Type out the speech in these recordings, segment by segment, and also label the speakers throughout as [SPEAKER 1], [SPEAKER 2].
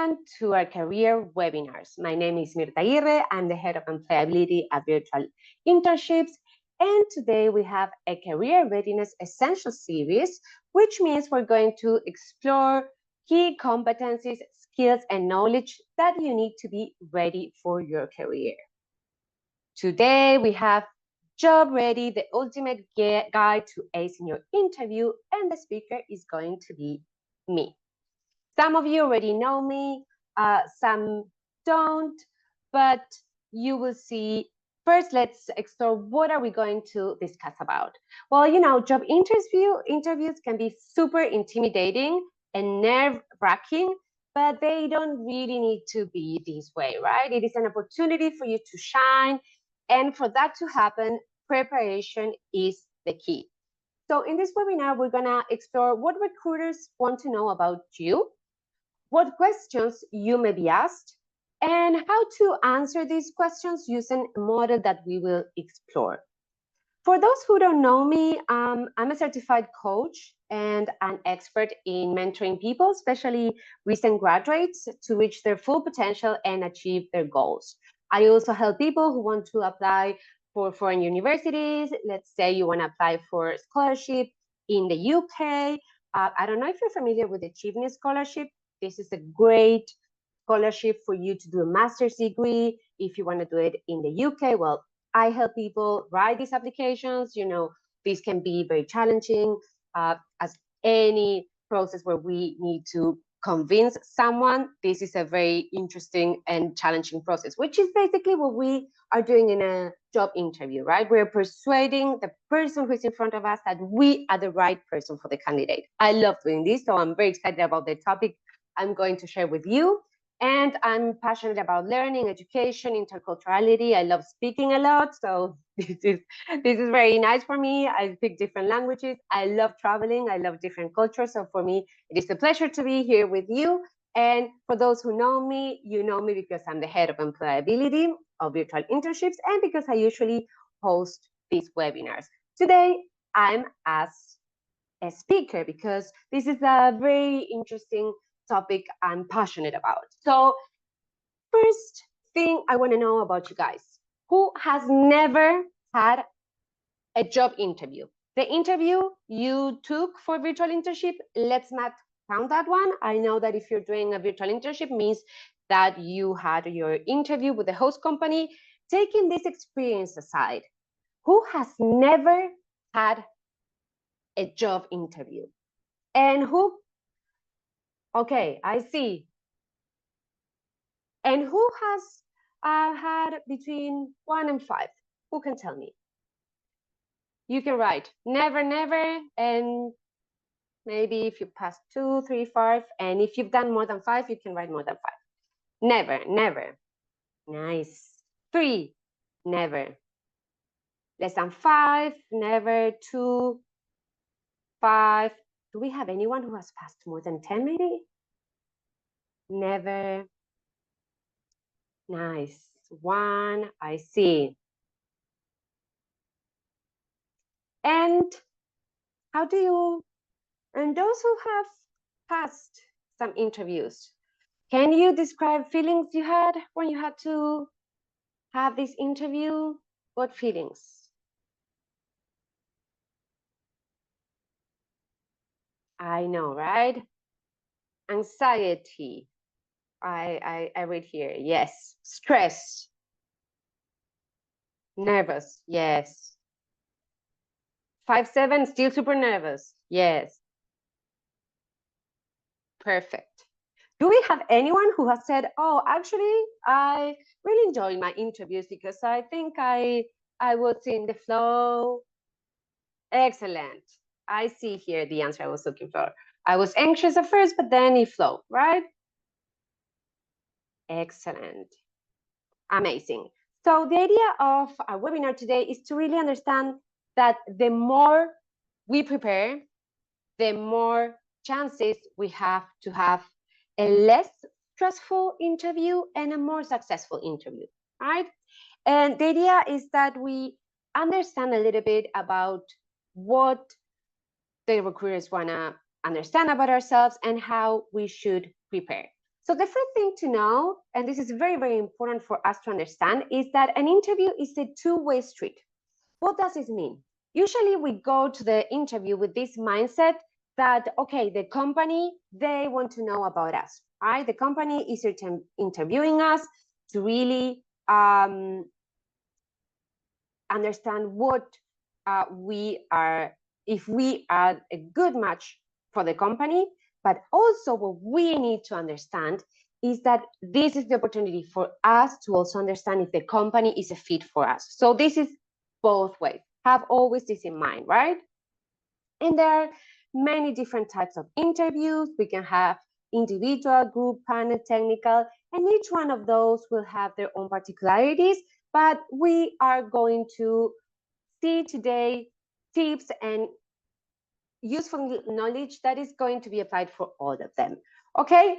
[SPEAKER 1] everyone to our career webinars. My name is Mirta Aguirre. I'm the head of employability at Virtual Internships. And today we have a career readiness essential series, which means we're going to explore key competencies, skills, and knowledge that you need to be ready for your career. Today we have Job Ready, the ultimate guide to acing your interview, and the speaker is going to be me. Some of you already know me, some don't, but you will see. First, let's explore what are we going to discuss about. Well, you know, job interviews can be super intimidating and nerve-wracking, but they don't really need to be this way, right? It is an opportunity for you to shine, and for that to happen, preparation is the key. So in this webinar, we're gonna explore what recruiters want to know about you, what questions you may be asked, and how to answer these questions using a model that we will explore. For those who don't know me, I'm a certified coach and an expert in mentoring people, especially recent graduates, to reach their full potential and achieve their goals. I also help people who want to apply for foreign universities. Let's say you want to apply for a scholarship in the UK. I don't know if you're familiar with the Achievement Scholarship. This is a great scholarship for you to do a master's degree. If you want to do it in the UK, well, I help people write these applications. You know, these can be very challenging, as any process where we need to convince someone. This is a very interesting and challenging process, which is basically what we are doing in a job interview, right? We're persuading the person who's in front of us that we are the right person for the candidate. I love doing this, so I'm very excited about the topic I'm going to share with you. And I'm passionate about learning, education, interculturality. I love speaking a lot, so this is very nice for me. I speak different languages. I love traveling. I love different cultures. So for me, it is a pleasure to be here with you. And for those who know me, you know me because I'm the head of employability of Virtual Internships and because I usually host these webinars. Today, I'm as a speaker because this is a very interesting topic I'm passionate about. So first thing I want to know about you guys, who has never had a job interview? The interview you took for virtual internship, let's not count that one. I know that if you're doing a virtual internship means that you had your interview with the host company. Taking this experience aside, who has never had a job interview? And who? Okay, I see. And who has had between 1 and 5? Who can tell me? You can write never, never, and maybe if you pass 2, 3, 5, and if you've done more than 5, you can write more than 5. Never, never. Nice. 3, never. Less than 5, never. 2, 5. Do we have anyone who has passed more than 10 maybe? Never. Nice. 1, I see. And how do you, and those who have passed some interviews, can you describe feelings you had when you had to have this interview? What feelings? I know, right? Anxiety. I read here. Yes. Stress. Nervous. Yes. 5'7", still super nervous. Yes. Perfect. Do we have anyone who has said, oh, actually, I really enjoy my interviews because I think I was in the flow? Excellent. I see here the answer I was looking for. I was anxious at first, but then it flowed, right? Excellent. Amazing. So the idea of our webinar today is to really understand that the more we prepare, the more chances we have to have a less stressful interview and a more successful interview, right? And the idea is that we understand a little bit about what the recruiters want to understand about ourselves and how we should prepare. So the first thing to know, and this is very, very important for us to understand, is that an interview is a two-way street. What does this mean? Usually we go to the interview with this mindset that, okay, the company, they want to know about us, right? The company is interviewing us to really understand what we are, if we are a good match for the company, but also what we need to understand is that this is the opportunity for us to also understand if the company is a fit for us. So this is both ways. Have always this in mind, right? And there are many different types of interviews. We can have individual, group, panel, technical, and each one of those will have their own particularities, but we are going to see today tips and useful knowledge that is going to be applied for all of them. Okay,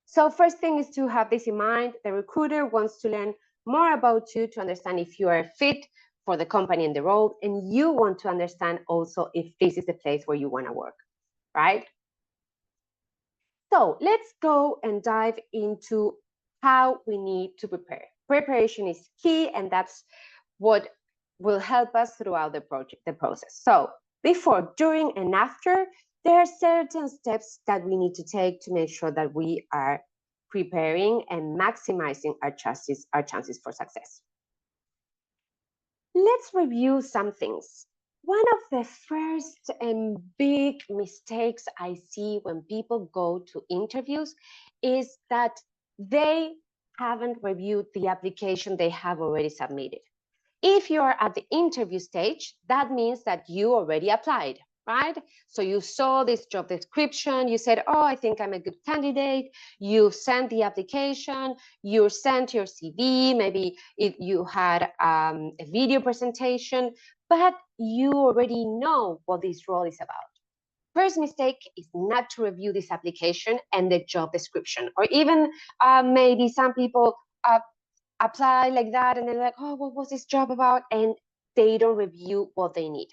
[SPEAKER 1] so first thing is to have this in mind. The recruiter wants to learn more about you to understand if you are fit for the company and the role, and you want to understand also if this is the place where you want to work, right? So let's go and dive into how we need to prepare. Preparation is key, and that's what will help us throughout the process. So before, during, and after, there are certain steps that we need to take to make sure that we are preparing and maximizing our chances for success. Let's review some things. One of the first and big mistakes I see when people go to interviews is that they haven't reviewed the application they have already submitted. If you're at the interview stage, that means that you already applied, right? So you saw this job description, you said, oh, I think I'm a good candidate. You sent the application, you sent your CV, maybe you had a video presentation, but you already know what this role is about. First mistake is not to review this application and the job description, or even maybe some people apply like that and they're like, oh, what was this job about? And they don't review what they need.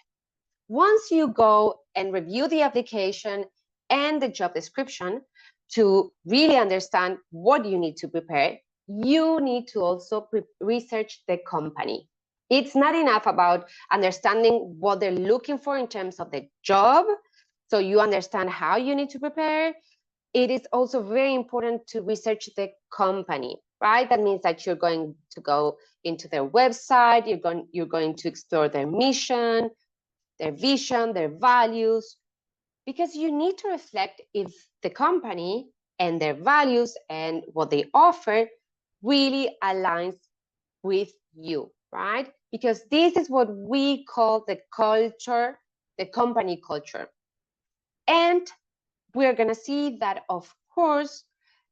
[SPEAKER 1] Once you go and review the application and the job description to really understand what you need to prepare, you need to also research the company. It's not enough about understanding what they're looking for in terms of the job, so you understand how you need to prepare. It is also very important to research the company, right? That means that you're going to go into their website, you're going to explore their mission, their vision, their values, because you need to reflect if the company and their values and what they offer really aligns with you, right? Because this is what we call the culture, the company culture. And we're going to see that, of course,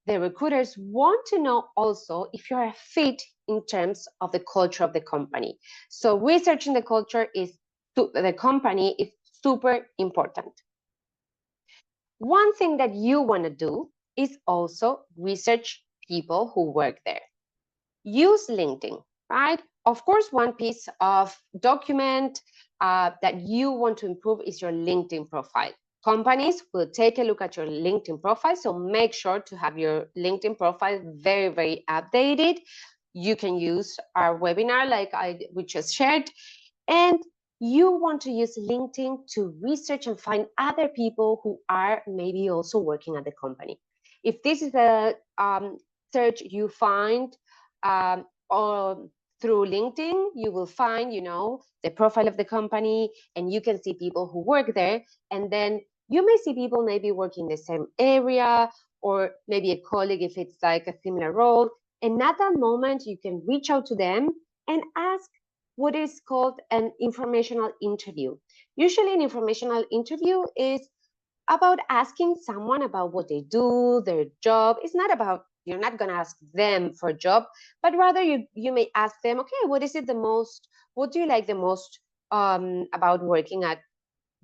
[SPEAKER 1] the recruiters want to know also if you're a fit in terms of the culture of the company. So researching the culture is the company is super important. One thing that you want to do is also research people who work there. Use LinkedIn, right? Of course, one piece of document that you want to improve is your LinkedIn profile. Companies will take a look at your LinkedIn profile, so make sure to have your LinkedIn profile very, very updated. You can use our webinar like we just shared, and you want to use LinkedIn to research and find other people who are maybe also working at the company. If this is a search you find or through LinkedIn, you will find, the profile of the company, and you can see people who work there. And then you may see people maybe working in the same area, or maybe a colleague if it's like a similar role. And at that moment, you can reach out to them and ask what is called an informational interview. Usually an informational interview is about asking someone about what they do, their job. It's not about, you're not going to ask them for a job, but rather you may ask them, okay, what do you like the most about working at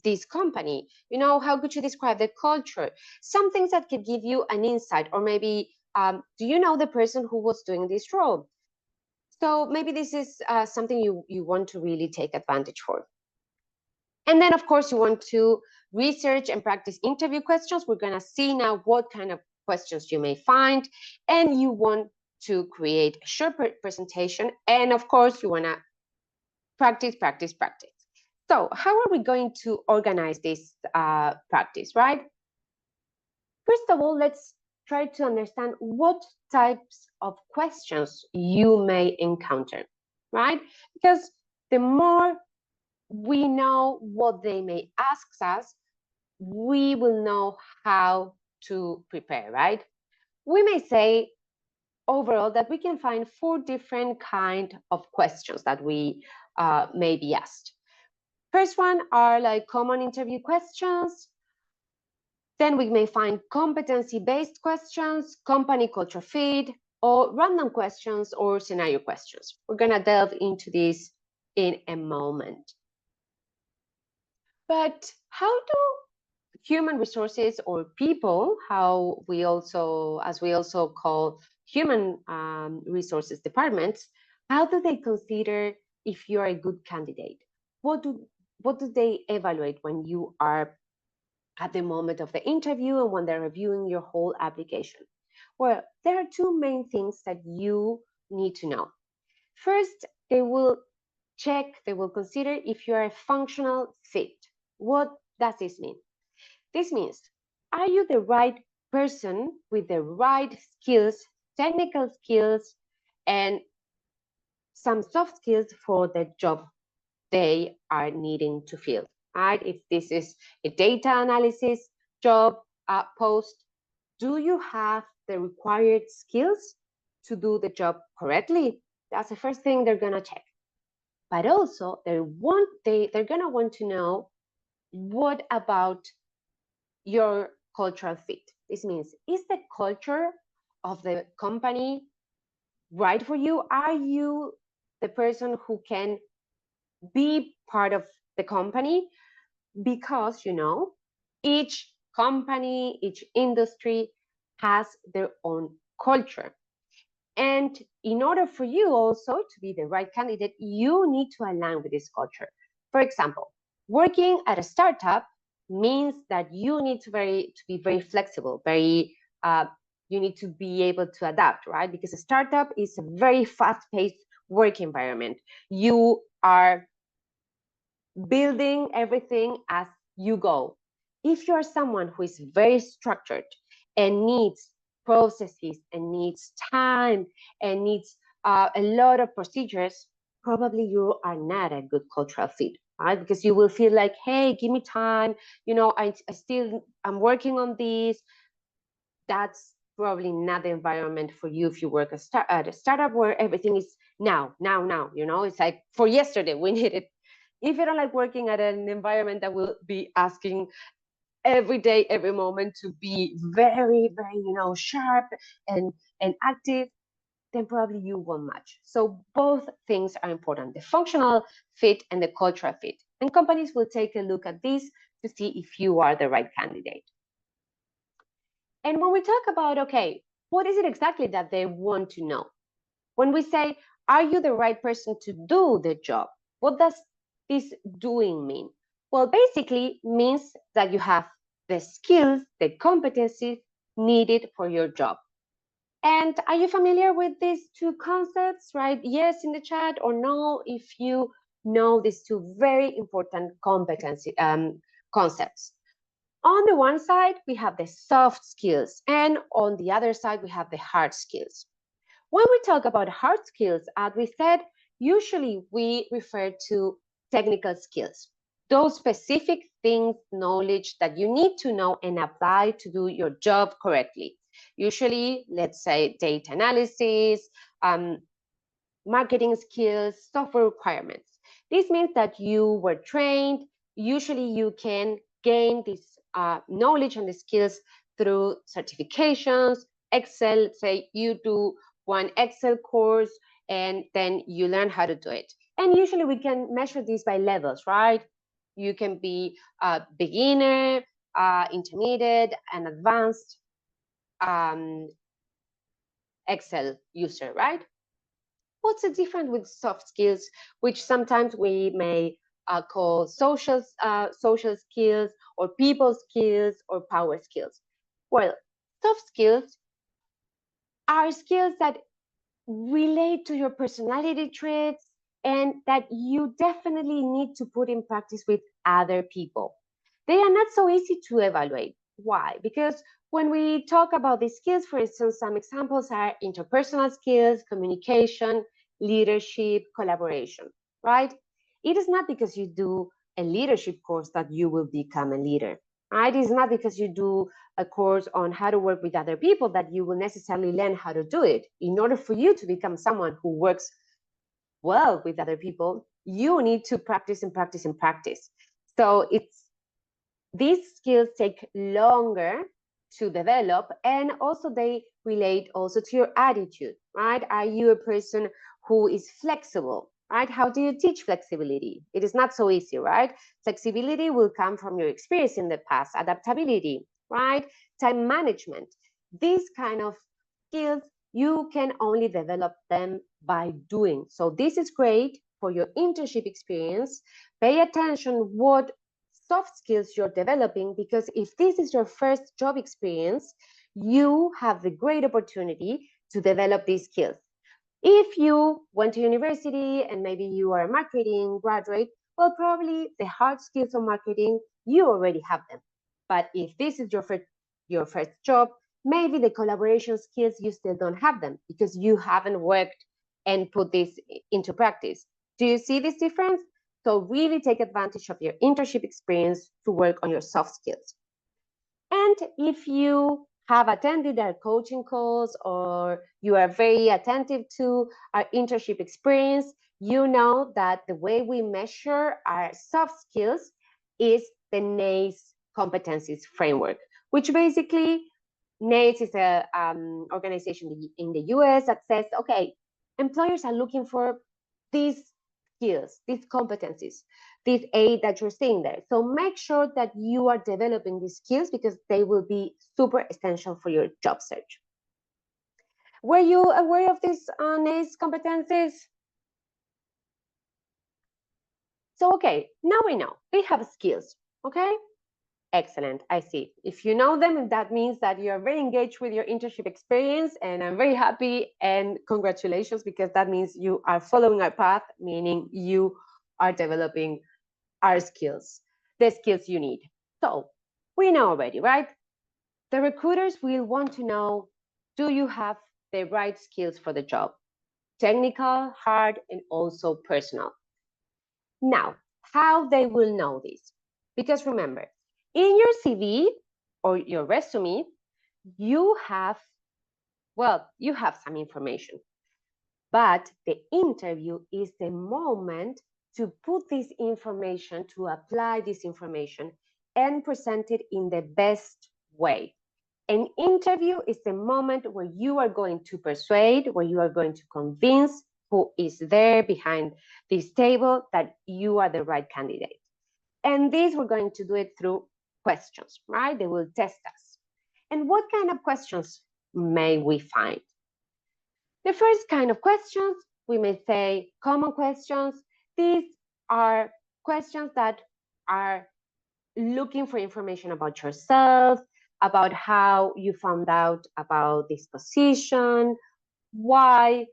[SPEAKER 1] this company? How could you describe the culture? Some things that could give you an insight, or maybe, do you know the person who was doing this role? So maybe this is something you want to really take advantage for. And then, of course, you want to research and practice interview questions. We're going to see now what kind of questions you may find, and you want to create a short presentation. And of course, you want to practice, practice, practice. So how are we going to organize this practice, right? First of all, let's try to understand what types of questions you may encounter, right? Because the more we know what they may ask us, we will know how to prepare, right? We may say overall that we can find 4 different kind of questions that we may be asked. First one are like common interview questions. Then we may find competency-based questions, company culture fit, or random questions or scenario questions. We're going to delve into this in a moment. But how do human resources or people, as we also call human resources departments, how do they consider if you're a good candidate? What do they evaluate when you are at the moment of the interview and when they're reviewing your whole application? Well, there are 2 main things that you need to know. First, they will consider if you're a functional fit. What does this mean? This means, are you the right person with the right skills, technical skills, and some soft skills for the job they are needing to fill, right? If this is a data analysis job post, do you have the required skills to do the job correctly? That's the first thing they're gonna check. But also, they're gonna want to know, what about your cultural fit? This means, is the culture of the company right for you? Are you the person who can be part of the company? Because, each company, each industry has their own culture. And in order for you also to be the right candidate, you need to align with this culture. For example, working at a startup means that you need to be very flexible, you need to be able to adapt, right? Because a startup is a very fast-paced work environment. You are building everything as you go. If you're someone who is very structured and needs processes and needs time and needs a lot of procedures, probably you are not a good cultural fit, right? Because you will feel like, hey, give me time. I'm working on this. That's probably not the environment for you if you work at a startup where everything is now. It's like for yesterday, we need it. If you don't like working at an environment that will be asking every day, every moment to be very, very, sharp and active, then probably you won't match. So both things are important, the functional fit and the cultural fit. And companies will take a look at this to see if you are the right candidate. And when we talk about, okay, what is it exactly that they want to know? When we say, are you the right person to do the job? What does this doing mean? Well, basically means that you have the skills, the competencies needed for your job. And are you familiar with these 2 concepts, right? Yes in the chat, or no if you know these 2 very important competency concepts. On the one side, we have the soft skills, and on the other side, we have the hard skills. When we talk about hard skills, as we said, usually we refer to technical skills, those specific things, knowledge that you need to know and apply to do your job correctly. Usually, let's say data analysis, marketing skills, software requirements. This means that you were trained. Usually, you can gain this knowledge and the skills through certifications, Excel. Say you do one Excel course and then you learn how to do it. And usually we can measure this by levels, right? You can be a beginner, intermediate, and advanced Excel user, right? What's the difference with soft skills, which sometimes we may call social skills or people skills or power skills? Well, Soft skills are skills that relate to your personality traits and that you definitely need to put in practice with other people. They are not so easy to evaluate. Why? Because when we talk about these skills, for instance, some examples are interpersonal skills, communication, leadership, collaboration, right? It is not because you do a leadership course that you will become a leader, right? It's not because you do a course on how to work with other people that you will necessarily learn how to do it. In order for you to become someone who works well with other people, you need to practice and practice and practice. So these skills take longer to develop, and also they relate also to your attitude, right? Are you a person who is flexible, right? How do you teach flexibility? It is not so easy, right? Flexibility will come from your experience in the past. Adaptability, right? Time management. These kind of skills, you can only develop them by doing. So this is great for your internship experience. Pay attention what soft skills you're developing, because if this is your first job experience, you have the great opportunity to develop these skills. If you went to university and maybe you are a marketing graduate, well, probably the hard skills of marketing, you already have them. But if this is your first job, maybe the collaboration skills, you still don't have them because you haven't worked and put this into practice. Do you see this difference? So really take advantage of your internship experience to work on your soft skills. And if you have attended our coaching calls or you are very attentive to our internship experience, you know that the way we measure our soft skills is the NACE competencies framework, which basically NACE is a organization in the US that says, okay, employers are looking for these skills, these competencies, this aid that you're seeing there. So make sure that you are developing these skills because they will be super essential for your job search. Were you aware of these NACE competencies? So, okay, now we know we have skills, okay? Excellent, I see. If you know them, that means that you're very engaged with your internship experience, and I'm very happy and congratulations, because that means you are following our path, meaning you are developing our skills, the skills you need. So we know already, right? The recruiters will want to know, do you have the right skills for the job? Technical, hard, and also personal. Now, how they will know this? Because remember, in your CV or your resume, you have, well, you have some information, but the interview is the moment to put this information, to apply this information and present it in the best way. An interview is the moment where you are going to persuade, where you are going to convince who is there behind this table that you are the right candidate. And this, we're going to do it through questions, right? They will test us. And what kind of questions may we find? The first kind of questions, we may say common questions. These are questions that are looking for information about yourself, about how you found out about this position, why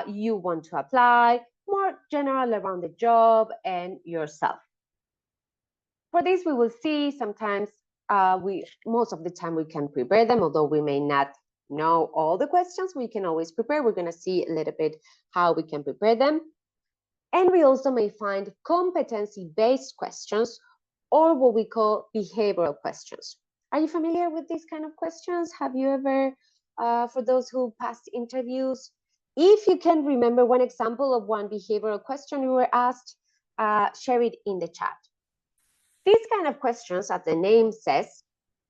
[SPEAKER 1] you want to apply, more general around the job and yourself. For this, we will see sometimes most of the time we can prepare them, although we may not know all the questions, we can always prepare. We're going to see a little bit how we can prepare them. And we also may find competency-based questions, or what we call behavioral questions. Are you familiar with these kind of questions? Have you ever, for those who passed interviews, if you can remember one example of one behavioral question you were asked, share it in the chat. These kind of questions, as the name says,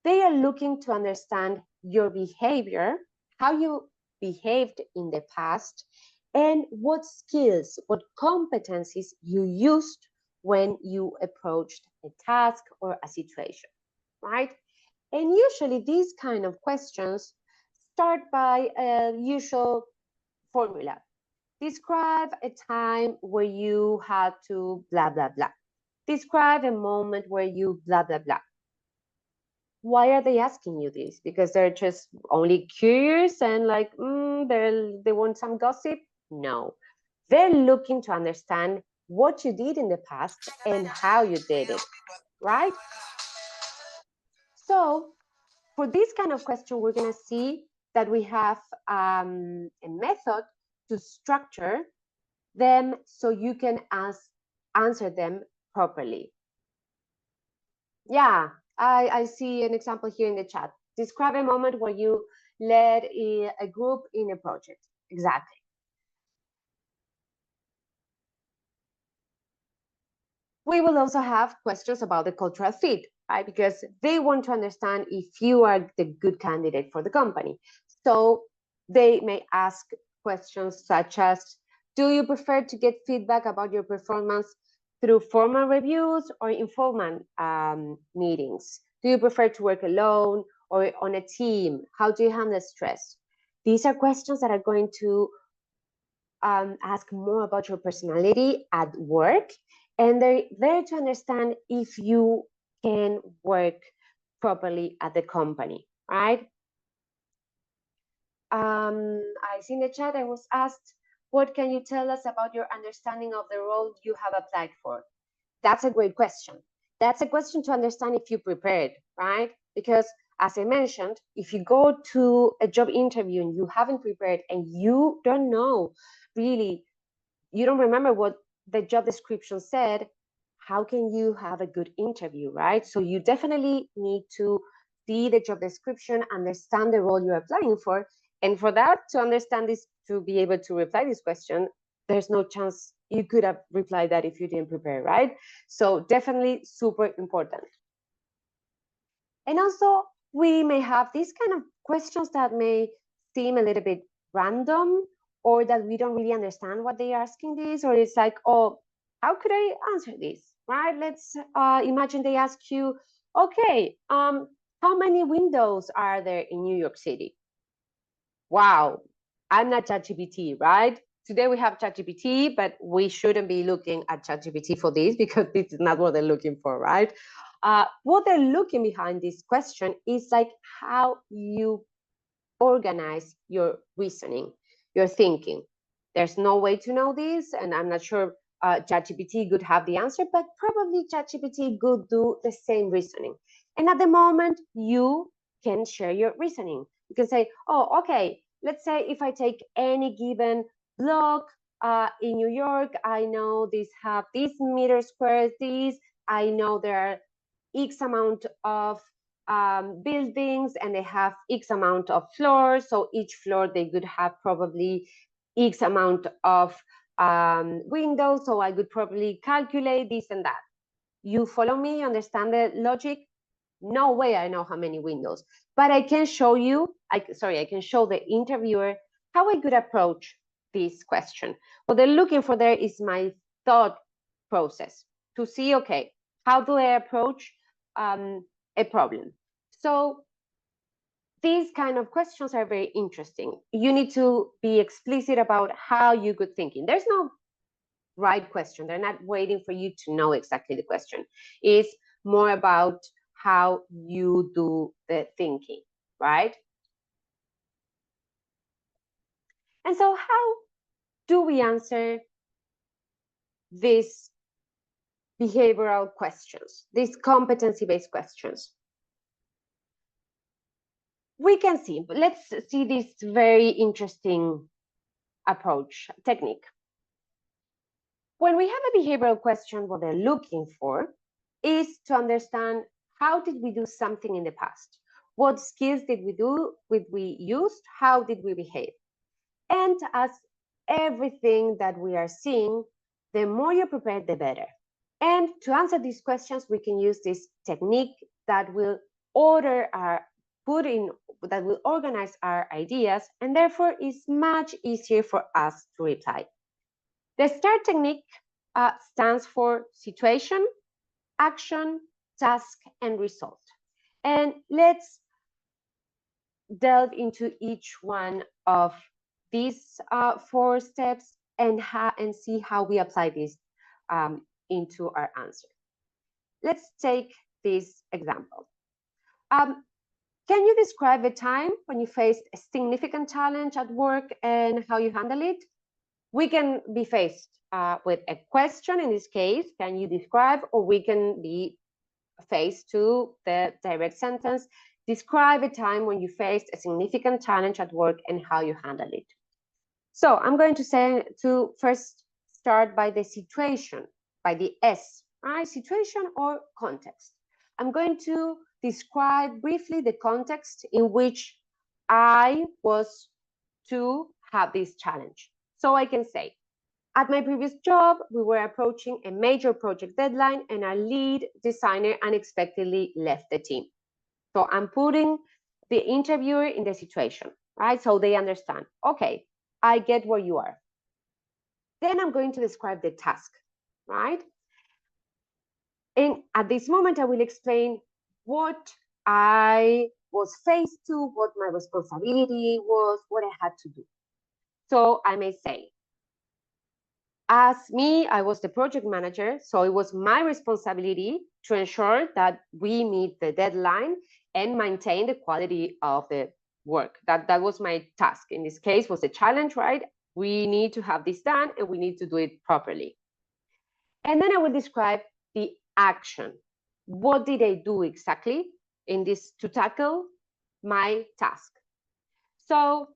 [SPEAKER 1] they are looking to understand your behavior, how you behaved in the past, and what skills, what competencies you used when you approached a task or a situation, right? And usually these kind of questions start by a usual formula. Describe a time where you had to blah, blah, blah. Describe a moment where you blah, blah, blah. why are they asking you this? Because they're just only curious and like, they want some gossip? No, they're looking to understand what you did in the past and how you did it, right? So for this kind of question, we're going to see that we have a method to structure them so you can answer them properly. Yeah, I see an example here in the chat. Describe a moment where you led a group in a project. Exactly. We will also have questions about the cultural fit, right? Because they want to understand if you are the good candidate for the company. So they may ask questions such as, do you prefer to get feedback about your performance through formal reviews or informal meetings? Do you prefer to work alone or on a team? How do you handle stress? These are questions that are going to ask more about your personality at work, and they're there to understand if you can work properly at the company, right? I see in the chat I was asked, what can you tell us about your understanding of the role you have applied for? That's a great question. That's a question to understand if you prepared, right? Because as I mentioned, if you go to a job interview and you haven't prepared and you don't know really, you don't remember what the job description said, how can you have a good interview, right? So you definitely need to see the job description, understand the role you're applying for. And for that, to understand this, to be able to reply this question, there's no chance you could have replied that if you didn't prepare, right? So definitely super important. And also, we may have these kind of questions that may seem a little bit random, or that we don't really understand what they're asking this, or it's like, oh, how could I answer this, right? Let's imagine they ask you, okay, how many windows are there in New York City? Wow, I'm not ChatGPT, right? Today we have ChatGPT, but we shouldn't be looking at ChatGPT for this because this is not what they're looking for, right? What they're looking behind this question is like how you organize your reasoning, your thinking. There's no way to know this, and I'm not sure ChatGPT could have the answer, but probably ChatGPT could do the same reasoning. And at the moment, you can share your reasoning. You can say, oh, okay, let's say if I take any given block in New York, I know these have these meter squares, these, I know there are X amount of buildings and they have X amount of floors. So each floor they could have probably X amount of windows. So I could probably calculate this and that. You follow me? You understand the logic? No way I know how many windows, but I can show you, I can show the interviewer how I could approach this question. What they're looking for there is my thought process to see, okay, how do I approach a problem? So these kind of questions are very interesting. You need to be explicit about how you could thinking. There's no right question. They're not waiting for you to know exactly the question. It's more about how you do the thinking, right? And so how do we answer these behavioral questions, these competency-based questions? We can see, but let's see this very interesting approach, technique. When we have a behavioral question, what they're looking for is to understand how did we do something in the past? What skills did we do? Did we use? How did we behave? And as everything that we are seeing, the more you're prepared, the better. And to answer these questions, we can use this technique that will that will organize our ideas, and therefore is much easier for us to reply. The STAR technique stands for situation, action, task, and result. And let's delve into each one of these 4 steps and see how we apply this into our answer. Let's take this example. Can you describe a time when you faced a significant challenge at work and how you handle it? We can be faced with a question in this case, can you describe, or we can be faced to the direct sentence, describe a time when you faced a significant challenge at work and how you handle it. So I'm going to say to first start by the situation, by the S, right? Situation or context. I'm going to describe briefly the context in which I was to have this challenge. So I can say, at my previous job, we were approaching a major project deadline and our lead designer unexpectedly left the team. So I'm putting the interviewer in the situation, right? So they understand, okay, I get where you are. Then I'm going to describe the task, right? And at this moment, I will explain what I was faced to, what my responsibility was, what I had to do. So I may say, as me, I was the project manager, so it was my responsibility to ensure that we meet the deadline and maintain the quality of the work. That was my task. In this case, was a challenge, right? We need to have this done and we need to do it properly. And then I will describe the action. What did I do exactly in this to tackle my task? So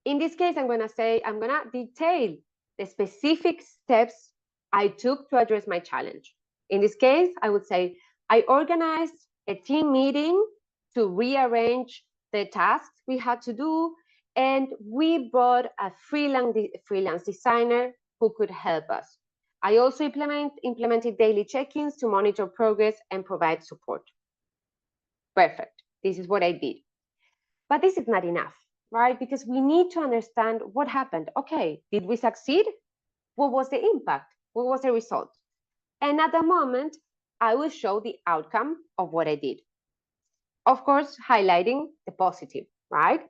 [SPEAKER 1] in this case, I'm gonna detail the specific steps I took to address my challenge. In this case, I would say I organized a team meeting to rearrange the tasks we had to do, and we brought a freelance designer who could help us. I also implemented daily check-ins to monitor progress and provide support. Perfect. This is what I did. But this is not enough, right? Because we need to understand what happened. Okay, did we succeed? What was the impact? What was the result? And at the moment, I will show the outcome of what I did. Of course, highlighting the positive, right?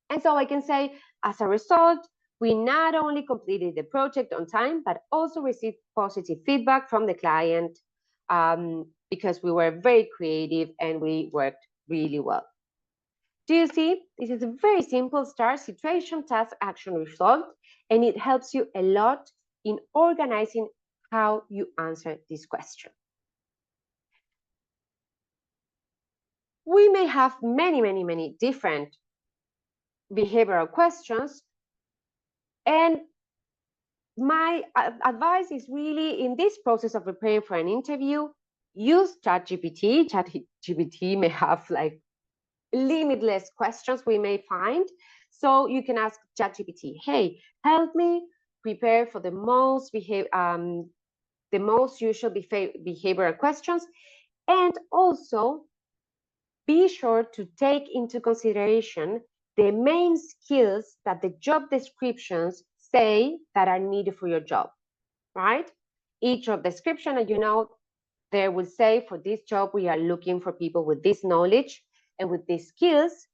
[SPEAKER 1] And so I can say, as a result, we not only completed the project on time, but also received positive feedback from the client because we were very creative and we worked really well. Do you see? This is a very simple start, situation, task, action, result, and it helps you a lot in organizing how you answer this question. We may have many different behavioral questions, and my advice is really in this process of preparing for an interview, use ChatGPT. ChatGPT may have like limitless questions we may find. So you can ask ChatGPT, hey, help me prepare for the most usual behavioral questions. And also be sure to take into consideration the main skills that the job descriptions say that are needed for your job, right? Each job description, and they will say for this job, we are looking for people with this knowledge and with these skills.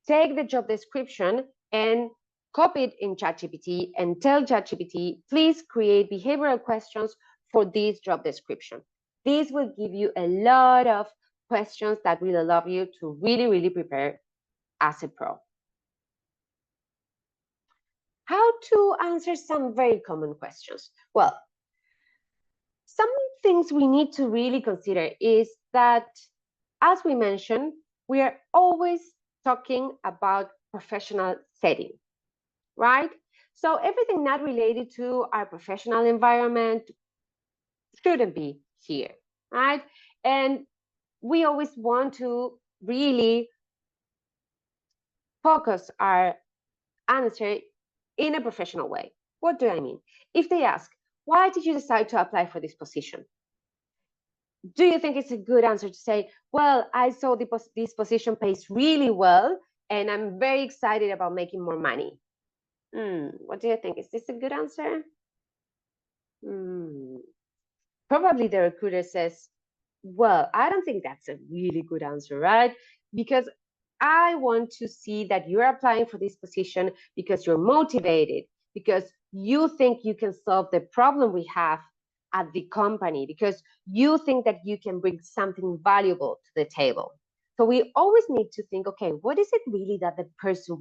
[SPEAKER 1] Take the job description and copy it in ChatGPT and tell ChatGPT, please create behavioral questions for this job description. This will give you a lot of questions that will allow you to really prepare as a pro. How to answer some very common questions? Well, some things we need to really consider is that, as we mentioned, we are always talking about professional setting, right? So everything not related to our professional environment shouldn't be here, right? And we always want to really focus our answer in a professional way. What do I mean? If they ask, why did you decide to apply for this position? Do you think it's a good answer to say, well, I saw this position pays really well, and I'm very excited about making more money? What do you think? Is this a good answer? Probably the recruiter says, well, I don't think that's a really good answer, right? Because I want to see that you're applying for this position because you're motivated, because you think you can solve the problem we have at the company because you think that you can bring something valuable to the table. So we always need to think, okay, what is it really that the person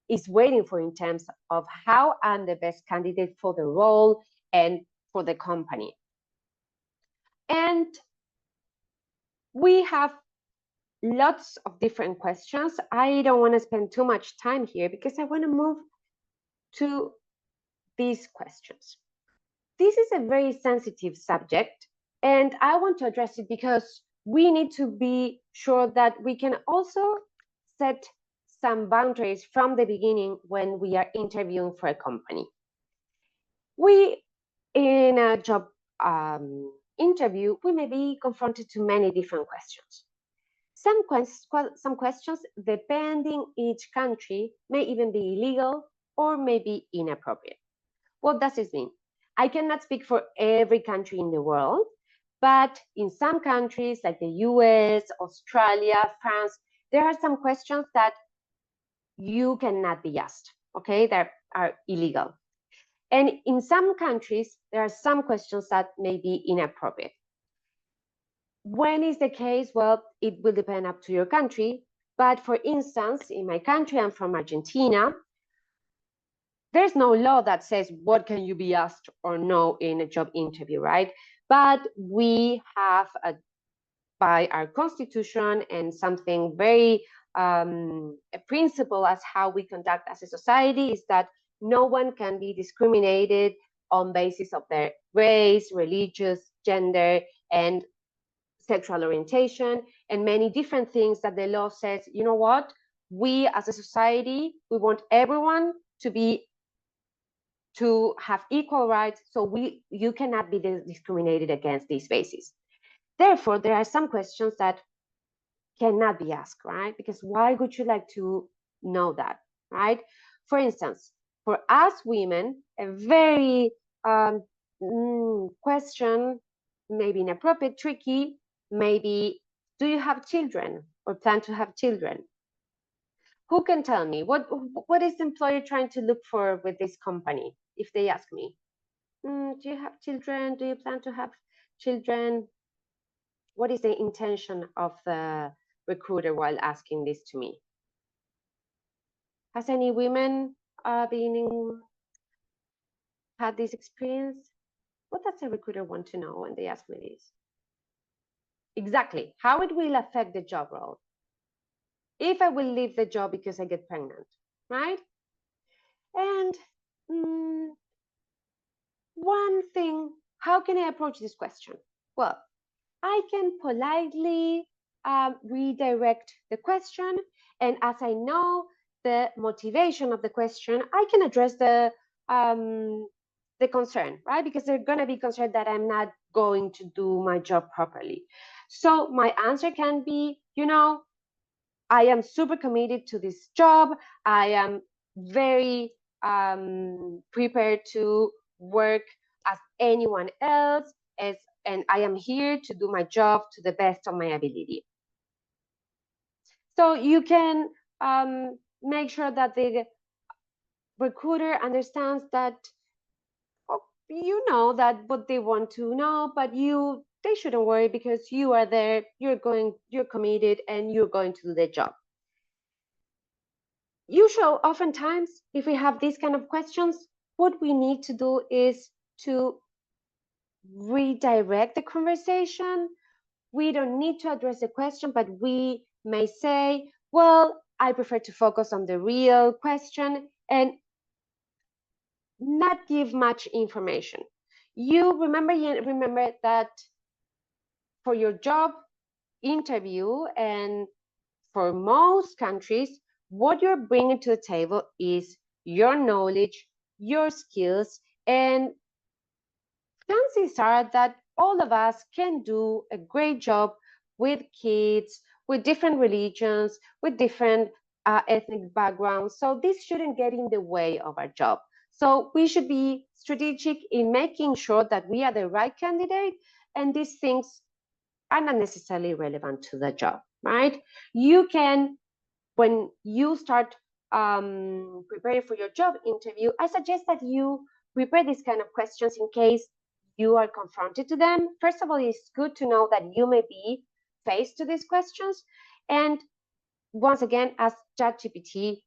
[SPEAKER 1] is waiting for in terms of how I'm the best candidate for the role and for the company. And we have lots of different questions. I don't want to spend too much time here because I want to move to these questions. This is a very sensitive subject, and I want to address it because we need to be sure that we can also set some boundaries from the beginning when we are interviewing for a company. We, in a job interview, we may be confronted to many different questions. Some questions, depending each country, may even be illegal or may be inappropriate. What does this mean? I cannot speak for every country in the world, but in some countries like the US, Australia, France, there are some questions that you cannot be asked, okay, that are illegal. And in some countries, there are some questions that may be inappropriate. When is the case? Well, it will depend up to your country. But for instance, in my country, I'm from Argentina. There's no law that says what can you be asked or no in a job interview, right? But we have, by our constitution and something very a principle as how we conduct as a society is that no one can be discriminated on basis of their race, religious, gender, and sexual orientation, and many different things that the law says, you know what, we as a society, we want everyone to have equal rights, so you cannot be discriminated against these bases. Therefore, there are some questions that cannot be asked, right? Because why would you like to know that, right? For instance, for us women, a very question, maybe inappropriate, tricky, maybe, do you have children or plan to have children? Who can tell me what is the employer trying to look for with this company? If they ask me, do you have children? Do you plan to have children? What is the intention of the recruiter while asking this to me? Has any women had this experience? What does a recruiter want to know when they ask me this? Exactly, how it will affect the job role. If I will leave the job because I get pregnant, right? And one thing, how can I approach this question? Well, I can politely redirect the question, and as I know the motivation of the question, I can address the concern, right? Because they're going to be concerned that I'm not going to do my job properly. So my answer can be, you know, I am super committed to this job. I am very prepared to work as anyone else, and I am here to do my job to the best of my ability. So you can make sure that the recruiter understands that you know that what they want to know, but they shouldn't worry because you are there, you're committed, and you're going to do the job. Usually, oftentimes, if we have these kind of questions, what we need to do is to redirect the conversation. We don't need to address the question, but we may say, well, I prefer to focus on the real question and not give much information. You remember that for your job interview and for most countries, what you're bringing to the table is your knowledge, your skills, and chances are that all of us can do a great job with kids, with different religions, with different ethnic backgrounds. So this shouldn't get in the way of our job. So we should be strategic in making sure that we are the right candidate, and these things are not necessarily relevant to the job, right? You can, when you start preparing for your job interview, I suggest that you prepare these kind of questions in case you are confronted to them, first of all, it's good to know that you may be faced to these questions. And once again, ask ChatGPT,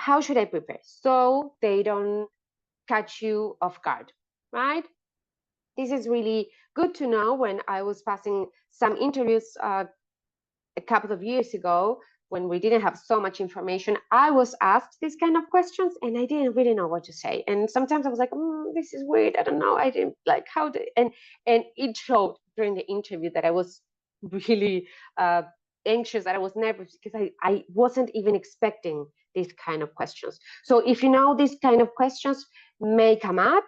[SPEAKER 1] how should I prepare? So they don't catch you off guard, right? This is really good to know. When I was passing some interviews a couple of years ago, when we didn't have so much information, I was asked these kind of questions and I didn't really know what to say. And sometimes I was like, this is weird. I don't know. I didn't like how to, and it showed during the interview that I was really anxious, that I was nervous because I wasn't even expecting these kind of questions. So if you know these kind of questions may come up,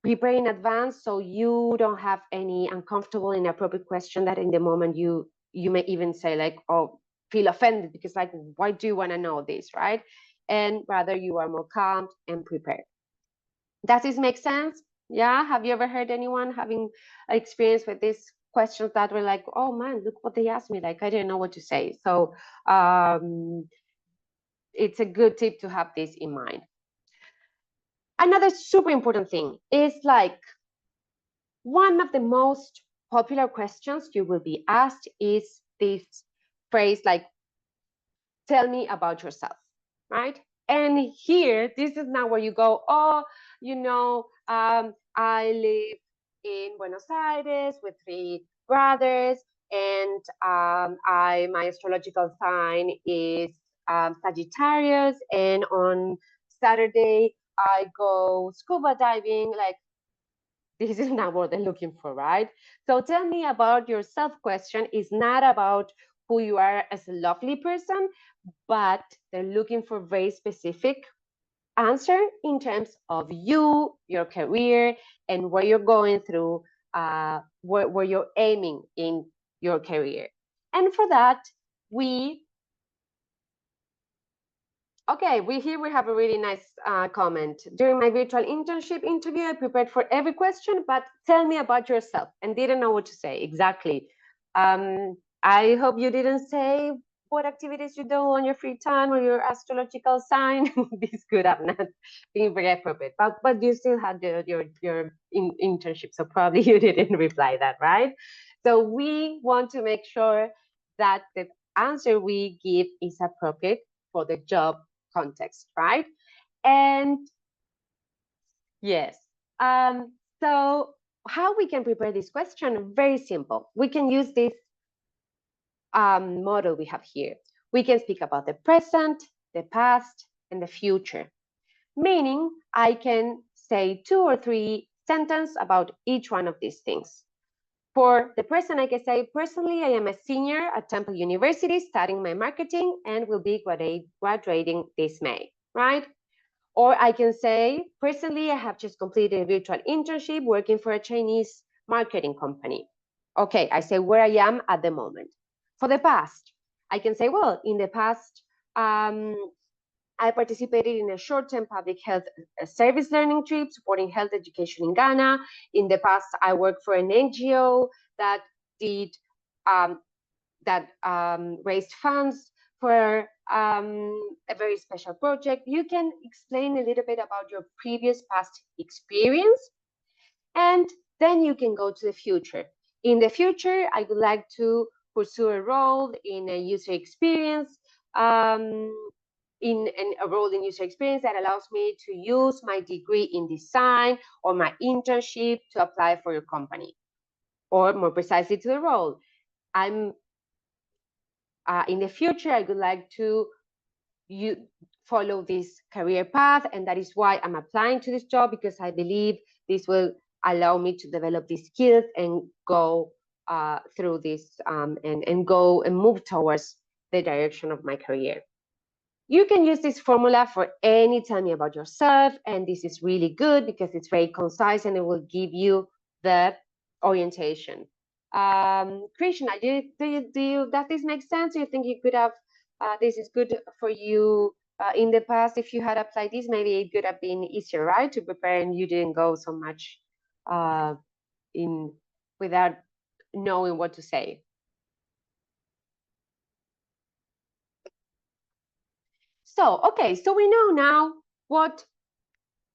[SPEAKER 1] prepare in advance so you don't have any uncomfortable, inappropriate question that in the moment you may even say like, oh, feel offended because like, why do you want to know this, right? And rather you are more calm and prepared. Does this make sense? Yeah. Have you ever heard anyone having experience with these questions that were like, oh man, look what they asked me, like I didn't know what to say? So it's a good tip to have this in mind. Another super important thing is like, one of the most popular questions you will be asked is this phrase like, tell me about yourself, right? And here, this is now where you go, oh, I live in Buenos Aires with 3 brothers, and my astrological sign is Sagittarius, and on Saturday I go scuba diving. Like, this is not what they're looking for, right? So tell me about yourself question is not about who you are as a lovely person, but they're looking for very specific answer in terms of you, your career, and where you're going through, where you're aiming in your career. And for that, we have a really nice comment. During my virtual internship interview, I prepared for every question, but tell me about yourself, and didn't know what to say. Exactly. I hope you didn't say what activities you do on your free time or your astrological sign. This could have not been very appropriate, but you still had your internship, so probably you didn't reply that, right? So we want to make sure that the answer we give is appropriate for the job context, right? And yes, so how we can prepare this question? Very simple. We can use this model we have here. We can speak about the present, the past, and the future. Meaning, I can say 2 or 3 sentences about each one of these things. For the present, I can say, personally, I am a senior at Temple University studying my marketing and will be graduating this May, right? Or I can say, personally, I have just completed a virtual internship working for a Chinese marketing company. Okay, I say where I am at the moment. For the past, I can say, well, in the past, I participated in a short-term public health service learning trip supporting health education in Ghana. In the past, I worked for an NGO that did raised funds for a very special project. You can explain a little bit about your previous past experience, and then you can go to the future. In the future, I would like to pursue a role in a user experience, in a role in user experience that allows me to use my degree in design or my internship to apply for your company. Or more precisely to the role, I'm in the future, I would like to follow this career path, and that is why I'm applying to this job, because I believe this will allow me to develop these skills and go through this and go and move towards the direction of my career. You can use this formula for any tell me about yourself, and this is really good because it's very concise and it will give you the orientation. Krishna, does this make sense? Do you think you could have, this is good for you in the past? If you had applied this, maybe it could have been easier, right, to prepare, and you didn't go so much without knowing what to say. So, okay, so we know now what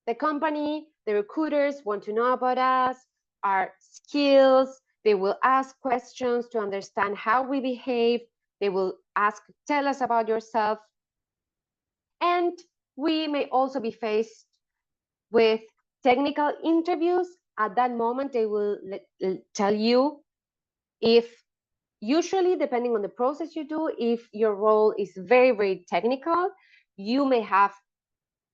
[SPEAKER 1] the company, the recruiters want to know about us. our skills. They will ask questions to understand how we behave. They will ask, tell us about yourself. And we may also be faced with technical interviews. At that moment, they will tell you if, usually depending on the process you do, if your role is very, very technical, you may have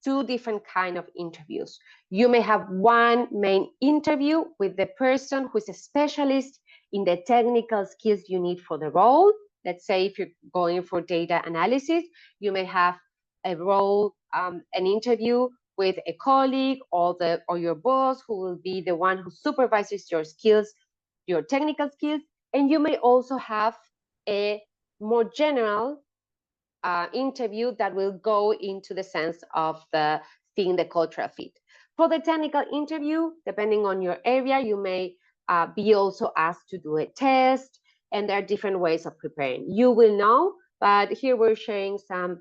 [SPEAKER 1] two different kind of interviews. You may have one main interview with the person who is a specialist in the technical skills you need for the role. Let's say if you're going for data analysis, you may have a role, an interview with a colleague or your boss, who will be the one who supervises your skills, your technical skills. And you may also have a more general interview that will go into the sense of seeing the cultural fit. For the technical interview, depending on your area, you may be also asked to do a test, and there are different ways of preparing. You will know, but here we're sharing some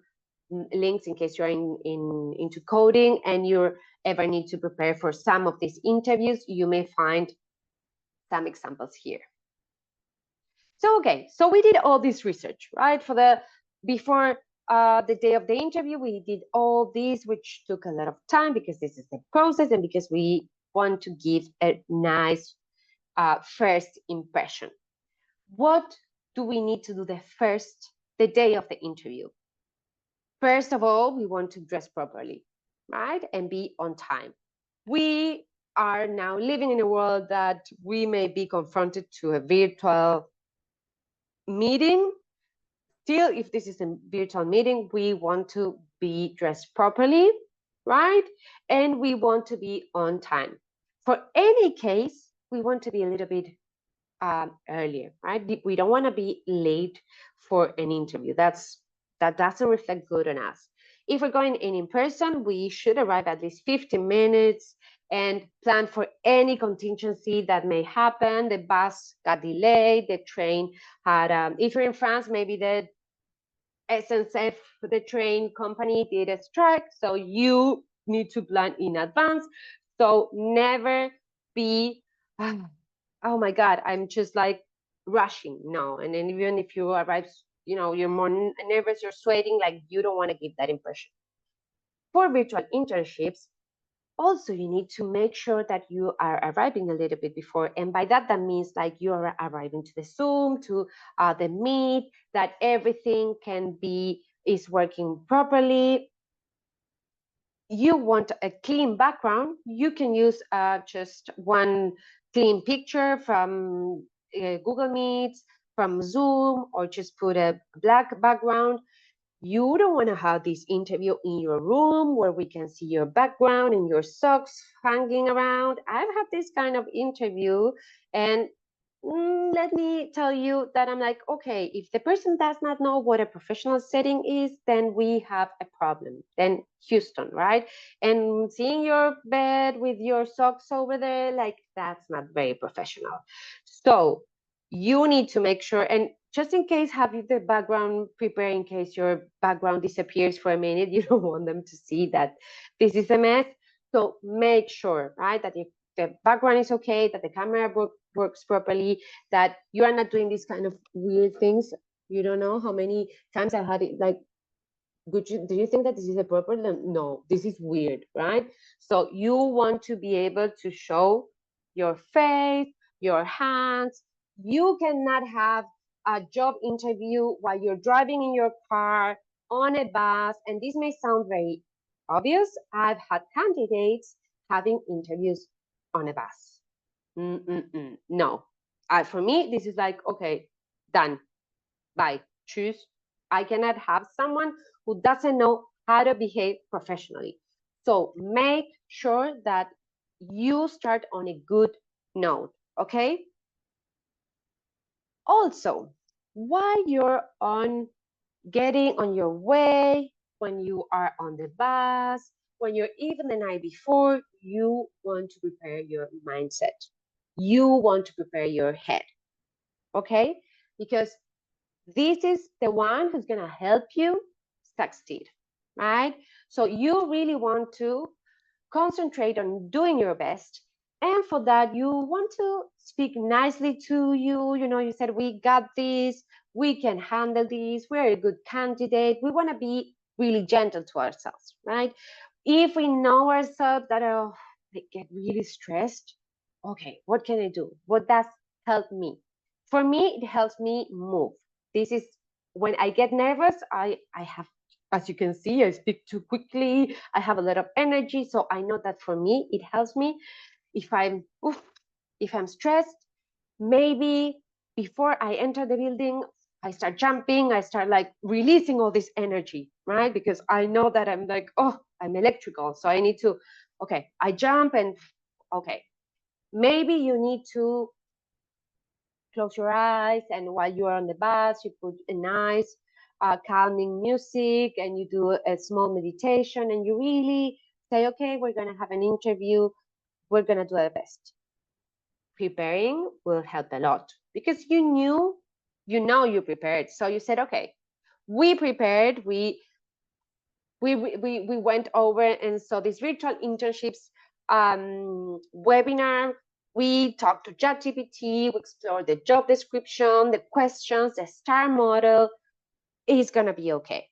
[SPEAKER 1] links in case you're into coding and you ever need to prepare for some of these interviews. You may find some examples here. So, okay, so we did all this research, right? Before the day of the interview, we did all this, which took a lot of time because this is the process and because we want to give a nice first impression. What do we need to do the day of the interview? First of all, we want to dress properly, right? And be on time. We are now living in a world that we may be confronted to a virtual meeting. Still, if this is a virtual meeting, we want to be dressed properly, right? And we want to be on time. For any case, we want to be a little bit earlier, right? We don't want to be late for an interview. That doesn't reflect good on us. If we're going in person, we should arrive at least 15 minutes and plan for any contingency that may happen. The bus got delayed, the train had, if you're in France, maybe the SNCF, the train company, did a strike, so you need to plan in advance. So never be, oh my God, I'm just like rushing. No, and then even if you arrive, you're more nervous, you're sweating, like you don't want to give that impression. For virtual internships, also you need to make sure that you are arriving a little bit before, and by that means like you are arriving to the Zoom, to the Meet, that everything is working properly. You want a clean background, you can use just one clean picture from Google Meets, from Zoom, or just put a black background. You don't want to have this interview in your room where we can see your background and your socks hanging around. I've had this kind of interview, and let me tell you that I'm like, okay, if the person does not know what a professional setting is, then we have a problem. Then Houston, right? And seeing your bed with your socks over there, like that's not very professional. So you need to make sure, and just in case, have you the background prepared in case your background disappears for a minute. You don't want them to see that this is a mess. So make sure, right, that if the background is okay, that the camera works properly, that you are not doing these kind of weird things. You don't know how many times I had it like, do you think that this is appropriate? No, this is weird, right? So you want to be able to show your face, your hands. You cannot have a job interview while you're driving in your car, on a bus, and this may sound very obvious. I've had candidates having interviews on a bus. No. For me, this is like, okay, done. Bye. Choose. I cannot have someone who doesn't know how to behave professionally. So make sure that you start on a good note, okay? Also, while you're getting on your way, when you are on the bus, when you're even the night before, you want to prepare your mindset. You want to prepare your head, okay? Because this is the one who's going to help you succeed, right? So you really want to concentrate on doing your best And for that, you want to speak nicely to you. You know, you said, we got this, we can handle this, we're a good candidate. We want to be really gentle to ourselves, right? If we know ourselves that, oh, I get really stressed, okay, what can I do? What does help me? For me, it helps me move. This is when I get nervous, I have, as you can see, I speak too quickly, I have a lot of energy. So I know that for me, it helps me if I'm stressed, maybe before I enter the building, I start jumping, I start like releasing all this energy, right? Because I know that I'm like, oh, I'm electrical. So I need to, okay, I jump and okay. Maybe you need to close your eyes, and while you're on the bus, you put a nice calming music and you do a small meditation and you really say, okay, we're going to have an interview, we're going to do our best. Preparing will help a lot because you prepared. So you said, okay, we prepared, we went over and saw this virtual internships webinar. We talked to ChatGPT, we explored the job description, the questions, the STAR model. It's gonna be okay.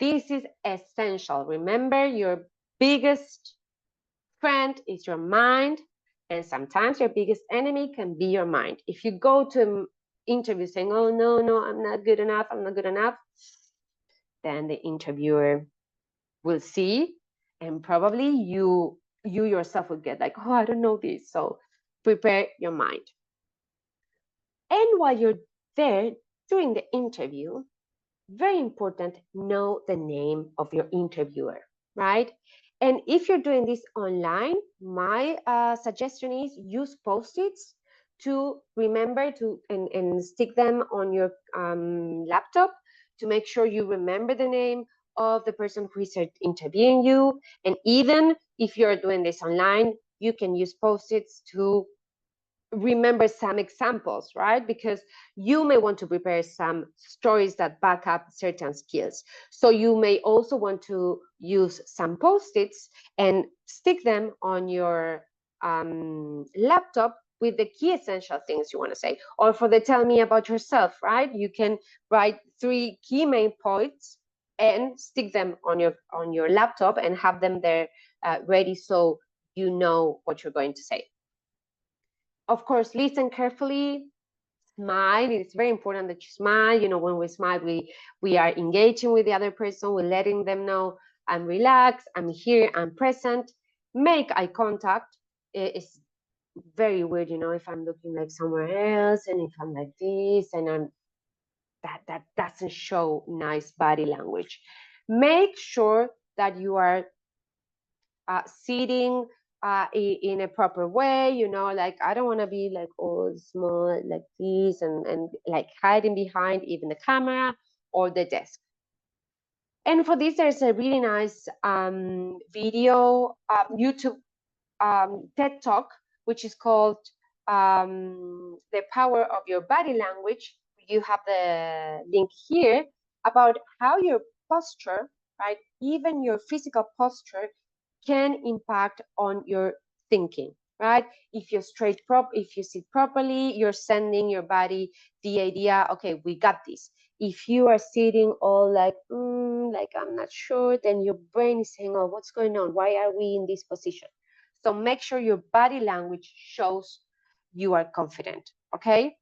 [SPEAKER 1] This is essential. Remember, your biggest friend is your mind, and sometimes your biggest enemy can be your mind. If you go to an interview saying, oh, no, I'm not good enough, then the interviewer will see, and probably you yourself will get like, oh, I don't know this. So prepare your mind. And while you're there during the interview, very important, know the name of your interviewer, right? And if you're doing this online, my suggestion is use post-its to remember to and stick them on your laptop to make sure you remember the name of the person who is interviewing you. And even if you're doing this online, you can use post-its to remember some examples, right? Because you may want to prepare some stories that back up certain skills. So you may also want to use some post-its and stick them on your laptop with the key essential things you want to say. Or for the tell me about yourself, right? You can write 3 key main points and stick them on your laptop and have them there ready so you know what you're going to say. Of course, listen carefully, smile. It's very important that you smile. You know, when we smile, we are engaging with the other person. We're letting them know I'm relaxed, I'm here, I'm present. Make eye contact. It's very weird, you know, if I'm looking like somewhere else and if I'm like this and I'm that doesn't show nice body language. Make sure that you are sitting in a proper way, you know, like I don't want to be like all small like this and like hiding behind even the camera or the desk. And for this, there's a really nice video, YouTube TED Talk, which is called The Power of Your Body Language. You have the link here about how your posture, right, even your physical posture can impact on your thinking, right? If you if you sit properly, you're sending your body the idea, okay, we got this. If you are sitting all like I'm not sure, then your brain is saying, oh, what's going on? Why are we in this position? So make sure your body language shows you are confident, okay?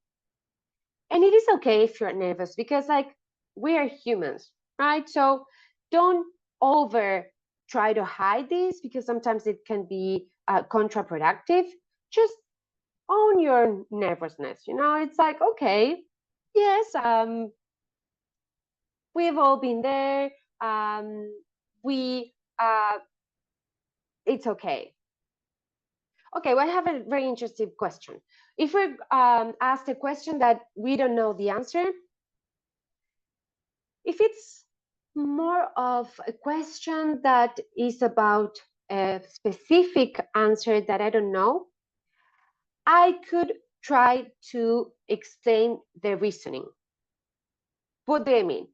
[SPEAKER 1] And it is okay if you're nervous because like we are humans, right? So don't over try to hide this because sometimes it can be counterproductive. Just own your nervousness, you know? It's like, okay, yes, we've all been there. We It's okay. Okay, well, I have a very interesting question. If we're asked a question that we don't know the answer, if it's more of a question that is about a specific answer that I don't know, I could try to explain the reasoning. What do I mean?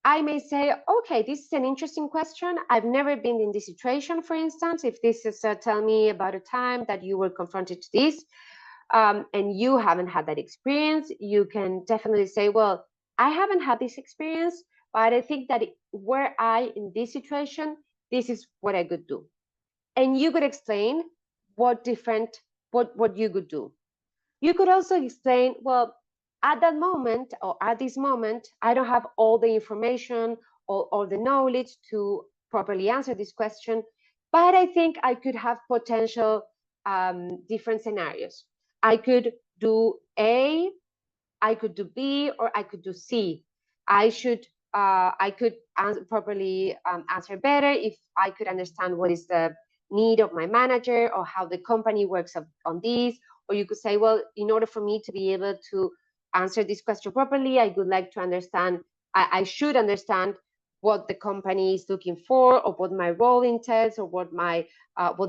[SPEAKER 1] I may say, okay, this is an interesting question. I've never been in this situation, for instance. If this is tell me about a time that you were confronted to this, and you haven't had that experience, you can definitely say, well, I haven't had this experience, but I think that were I in this situation, this is what I could do. And you could explain what you could do. You could also explain, well, at that moment or at this moment, I don't have all the information or the knowledge to properly answer this question, but I think I could have potential different scenarios. I could do A, I could do B, or I could do C. I could properly answer better if I could understand what is the need of my manager or how the company works on this. Or you could say, well, in order for me to be able to answer this question properly, I would like to understand, I should understand what the company is looking for, or what my role entails, or what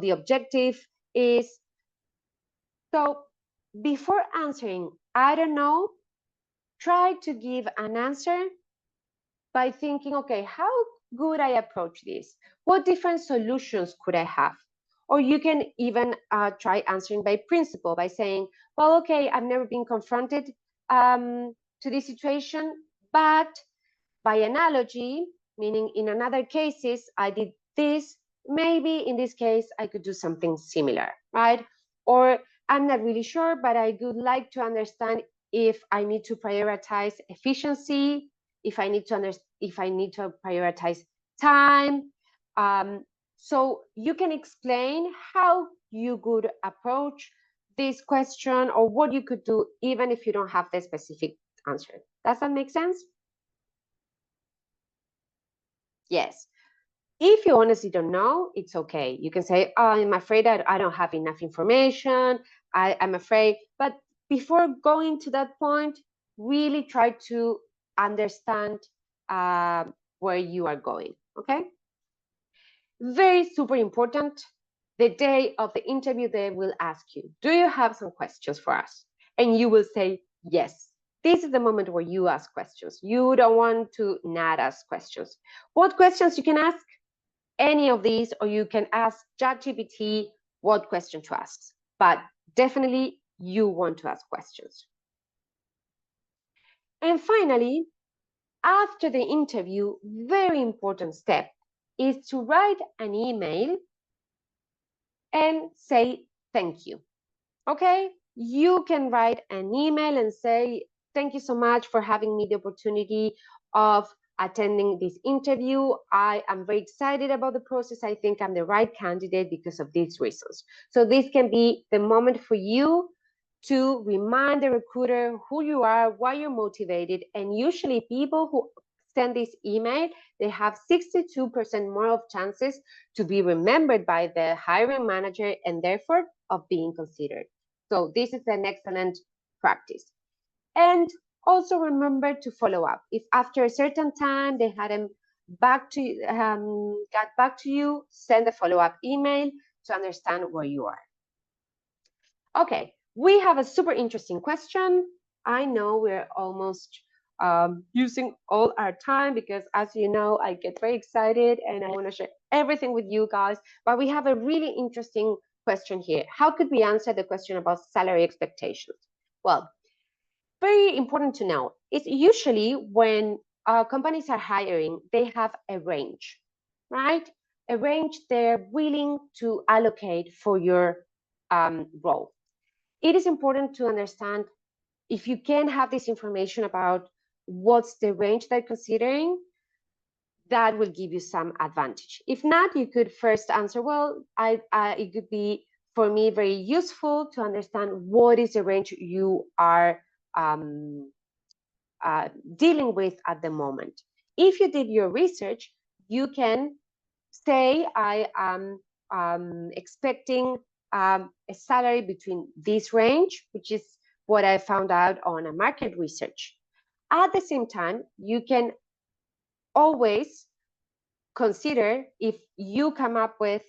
[SPEAKER 1] the objective is. So before answering, I don't know, try to give an answer by thinking, okay, how could I approach this? What different solutions could I have? Or you can even try answering by principle, by saying, well, okay, I've never been confronted to this situation, but by analogy, meaning in another cases, I did this, maybe in this case, I could do something similar, right? Or I'm not really sure, but I would like to understand if I need to prioritize efficiency, if I need to prioritize time. So you can explain how you could approach this question or what you could do, even if you don't have the specific answer. Does that make sense? Yes. If you honestly don't know, it's okay. You can say, oh, I'm afraid that I don't have enough information. I'm afraid. But before going to that point, really try to understand where you are going. Okay? Very super important. The day of the interview, they will ask you, do you have some questions for us? And you will say, yes. This is the moment where you ask questions. You don't want to not ask questions. What questions you can ask? Any of these, or you can ask ChatGPT what question to ask. But definitely, you want to ask questions. And finally, after the interview, very important step is to write an email and say thank you. Okay? You can write an email and say, thank you so much for having me the opportunity of attending this interview. I am very excited about the process. I think I'm the right candidate because of these reasons. So this can be the moment for you to remind the recruiter who you are, why you're motivated. And usually people who send this email, they have 62% more of chances to be remembered by the hiring manager and therefore of being considered. So this is an excellent practice. And also remember to follow up. If after a certain time they hadn't got back to you, send a follow-up email to understand where you are. Okay, we have a super interesting question. I know we're almost using all our time because, as you know, I get very excited and I want to share everything with you guys. But we have a really interesting question here. How could we answer the question about salary expectations? Well, very important to know. It's usually when companies are hiring, they have a range, right? A range they're willing to allocate for your role. It is important to understand if you can have this information about what's the range they're considering, that will give you some advantage. If not, you could first answer, well, it could be for me very useful to understand what is the range you are dealing with at the moment. If you did your research, you can say, I am expecting a salary between this range, which is what I found out on a market research. At the same time, you can always consider if you come up with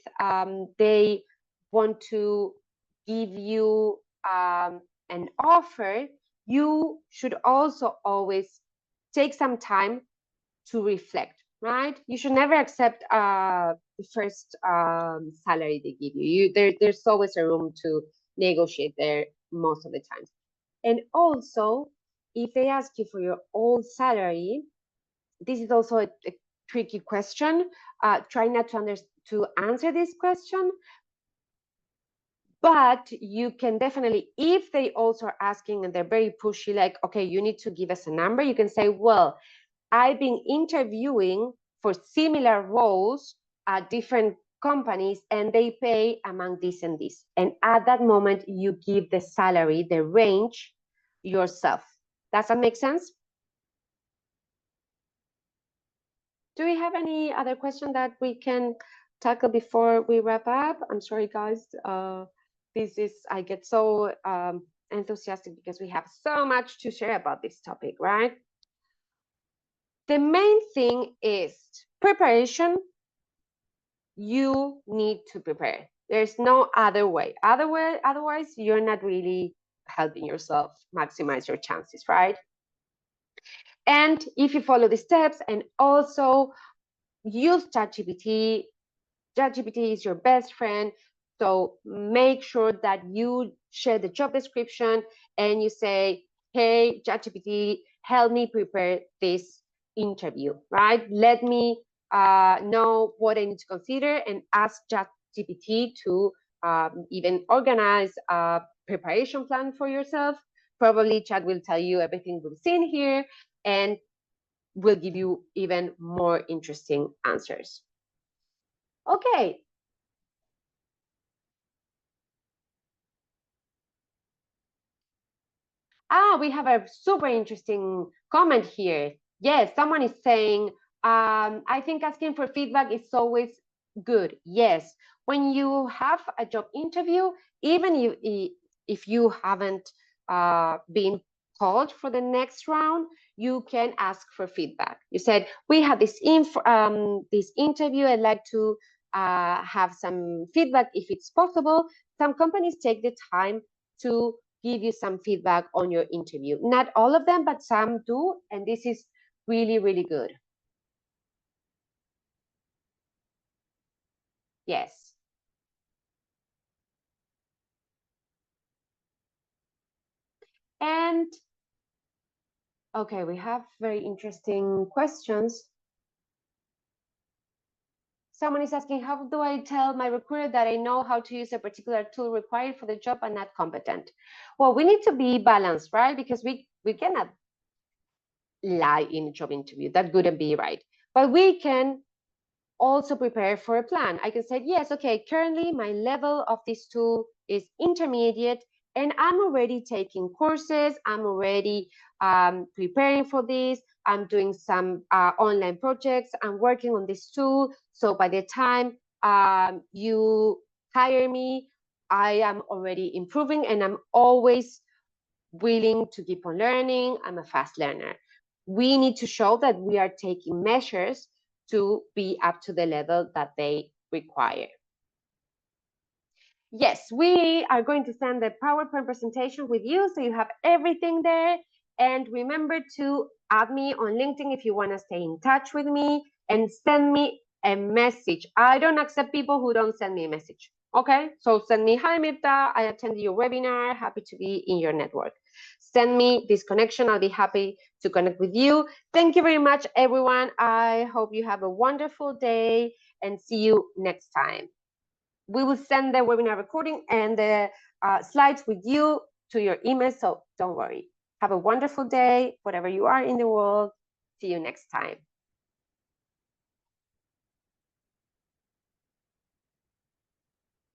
[SPEAKER 1] they want to give you an offer, you should also always take some time to reflect, right? You should never accept the first salary they give you. There's always a room to negotiate there most of the times. And also, if they ask you for your old salary, this is also a tricky question. Try not to answer this question, but you can definitely, if they also are asking and they're very pushy, like, okay, you need to give us a number, you can say, well, I've been interviewing for similar roles at different companies and they pay among this and this. And at that moment, you give the salary, the range yourself. Does that make sense? Do we have any other question that we can tackle before we wrap up? I'm sorry, guys. I get so enthusiastic because we have so much to share about this topic, right? The main thing is preparation. You need to prepare. There's no other way. Otherwise, you're not really helping yourself maximize your chances, right? And if you follow the steps and also use ChatGPT, ChatGPT is your best friend. So make sure that you share the job description and you say, hey, ChatGPT, help me prepare this interview, right? Let me know what I need to consider and ask ChatGPT to even organize a preparation plan for yourself. Probably Chat will tell you everything we've seen here and will give you even more interesting answers. Okay. We have a super interesting comment here. Yes, someone is saying, I think asking for feedback is always good. Yes, when you have a job interview, even if you haven't been called for the next round, you can ask for feedback. You said, we have this interview, I'd like to have some feedback if it's possible. Some companies take the time to give you some feedback on your interview. Not all of them, but some do, and this is really, really good. Yes. And okay, we have very interesting questions. Someone is asking, how do I tell my recruiter that I know how to use a particular tool required for the job and not competent? Well, we need to be balanced, right? Because we cannot lie in a job interview. That wouldn't be right. But we can also prepare for a plan. I can say, yes, okay, currently my level of this tool is intermediate and I'm already taking courses. I'm already preparing for this. I'm doing some online projects. I'm working on this tool. So by the time you hire me, I am already improving and I'm always willing to keep on learning. I'm a fast learner. We need to show that we are taking measures to be up to the level that they require. Yes, we are going to send the PowerPoint presentation with you so you have everything there. And remember to add me on LinkedIn if you want to stay in touch with me and send me a message. I don't accept people who don't send me a message. Okay, so send me, hi Mirta, I attended your webinar, happy to be in your network. Send me this connection, I'll be happy to connect with you. Thank you very much, everyone. I hope you have a wonderful day and see you next time. We will send the webinar recording and the slides with you to your email, so don't worry. Have a wonderful day, whatever you are in the world. See you next time.